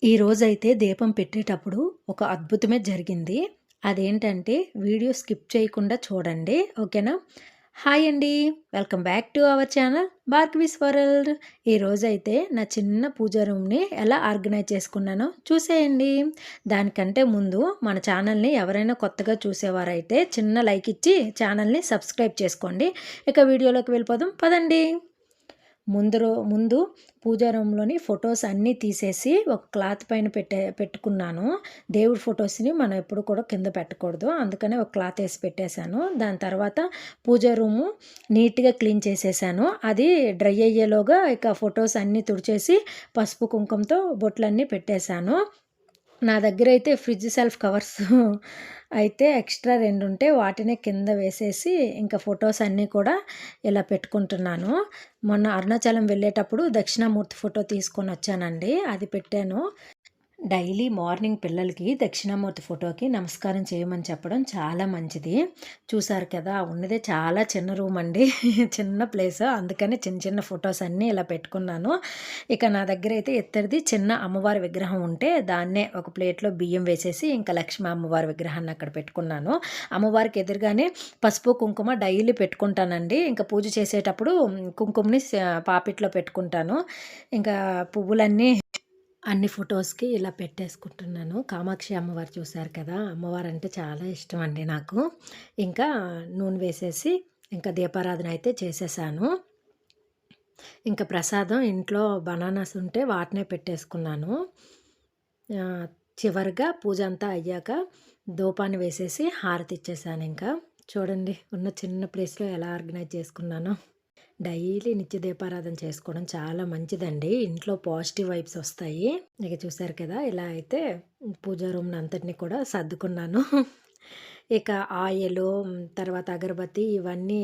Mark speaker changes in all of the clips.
Speaker 1: ఈరోజైతే దీపం పెట్టేటప్పుడు ఒక అద్భుతమే జరిగింది. అదేంటంటే వీడియో స్కిప్ చేయకుండా చూడండి. ఓకేనా? హాయ్ అండి. Welcome back to our channel Bhargavi's world. ఈరోజైతే నా చిన్న పూజా రూమ్‌ని ఎలా ఆర్గనైజ్ చేసుకున్నానో చూసేయండి. దానికంటే ముందు మన ఛానల్‌ని ఎవరైనా కొత్తగా చూసేవారైతే చిన్న లైక్ ఇచ్చి ఛానల్‌ని సబ్స్క్రైబ్ చేసుకోండి. ఇక వీడియోలోకి వెళ్ళిపోదాం పదండి. ముందు పూజా రూమ్‌లోని ఫొటోస్ అన్నీ తీసేసి ఒక క్లాత్ పైన పెట్టుకున్నాను. దేవుడి ఫొటోస్‌ని మనం ఎప్పుడు కూడా కింద పెట్టకూడదు. అందుకనే ఒక క్లాత్ ఏసి పెట్టేశాను. దాని తర్వాత పూజా రూము నీట్‌గా క్లీన్ చేసేసాను. అది డ్రై అయ్యేలోగా ఇక ఫొటోస్ అన్నీ తుడిచేసి పసుపు, కుంకుమతో బొట్లన్నీ పెట్టేశాను. నా దగ్గరైతే ఫ్రిడ్జ్ సెల్ఫ్ కవర్స్ అయితే ఎక్స్ట్రా 2 ఉంటే వాటినే కింద వేసేసి ఇంకా ఫొటోస్ అన్నీ కూడా ఇలా పెట్టుకుంటున్నాను. మొన్న అరుణాచలం వెళ్ళేటప్పుడు దక్షిణామూర్తి ఫోటో తీసుకొనొచ్చానండి. అది పెట్టాను. డైలీ మార్నింగ్ పిల్లలకి దక్షిణామూర్తి ఫోటోకి నమస్కారం చేయమని చెప్పడం చాలా మంచిది. చూసారు కదా! ఉన్నదే చాలా చిన్న రూమ్ అండి. చిన్న ప్లేస్. అందుకని చిన్న చిన్న ఫొటోస్ అన్నీ ఇలా పెట్టుకున్నాను. ఇక నా దగ్గరైతే ఎత్తడిది చిన్న అమ్మవారి విగ్రహం ఉంటే దాన్నే ఒక ప్లేట్‌లో బియ్యం వేసేసి ఇంకా లక్ష్మీ అమ్మవారి విగ్రహాన్ని అక్కడ పెట్టుకున్నాను. అమ్మవారికి ఎదురుగానే పసుపు, కుంకుమ డైలీ పెట్టుకుంటానండి. ఇంకా పూజ చేసేటప్పుడు కుంకుమని పాపిట్లో పెట్టుకుంటాను. ఇంకా పువ్వులన్నీ అన్ని ఫొటోస్‌కి ఇలా పెట్టేసుకుంటున్నాను. కామాక్షి అమ్మవారు చూసారు కదా! అమ్మవారంటే చాలా ఇష్టం అండి నాకు. ఇంకా నూనె వేసేసి ఇంకా దీపారాధన అయితే చేసేసాను. ఇంకా ప్రసాదం ఇంట్లో బనానాస్ ఉంటే వాటినే పెట్టేసుకున్నాను. ఆహ్, చివరగా పూజ అంతా అయ్యాక ధూపాన్ని వేసేసి హారతి ఇచ్చేసాను ఇంకా. చూడండి ఉన్న చిన్న ప్లేస్‌లో ఎలా ఆర్గనైజ్ చేసుకున్నానో. డైలీ నిత్య దీపారాధన చేసుకోవడం చాలా మంచిదండి. ఇంట్లో పాజిటివ్ వైబ్స్ వస్తాయి. ఇక చూసారు కదా! ఇలా అయితే పూజా రూమ్‌ని అంతటిని కూడా సర్దుకున్నాను. ఇక ఆయిలు, తర్వాత అగరబత్తి ఇవన్నీ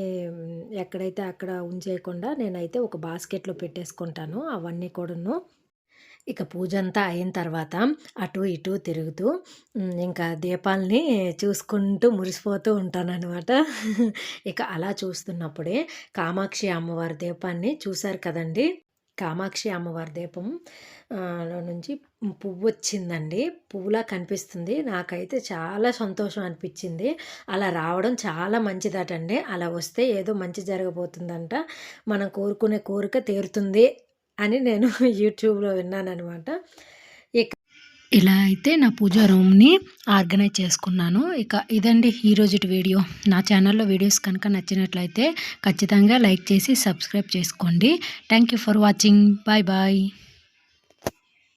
Speaker 1: ఎక్కడైతే అక్కడ ఉంచేయకుండా నేనైతే ఒక బాస్కెట్‌లో పెట్టేసుకుంటాను అవన్నీ కూడాను. ఇక పూజంతా అయిన తర్వాత అటు ఇటు తిరుగుతూ ఇంకా దీపాల్ని చూసుకుంటూ మురిసిపోతూ ఉంటాననమాట. ఇక అలా చూస్తున్నప్పుడే కామాక్షి అమ్మవారి దీపాన్ని చూసారు కదండీ! కామాక్షి అమ్మవారి దీపం లో నుంచి పువ్వొచ్చిందండి. పువ్వులా కనిపిస్తుంది. నాకైతే చాలా సంతోషం అనిపిచ్చింది. అలా రావడం చాలా మంచిదటండి. అలా వస్తే ఏదో మంచి జరగబోతుందంట. మనం కోరుకునే కోరిక తీరుతుంది అని నేను యూట్యూబ్‌లో విన్నాననమాట. ఇక ఇలా అయితే నా పూజా రూమ్‌ని ఆర్గనైజ్ చేసుకున్నాను. ఇక ఇదండి ఈరోజుటి వీడియో. నా ఛానల్‌లో వీడియోస్ కనుక నచ్చినట్లయితే ఖచ్చితంగా లైక్ చేసి సబ్స్క్రైబ్ చేసుకోండి. Thank you for watching. Bye bye.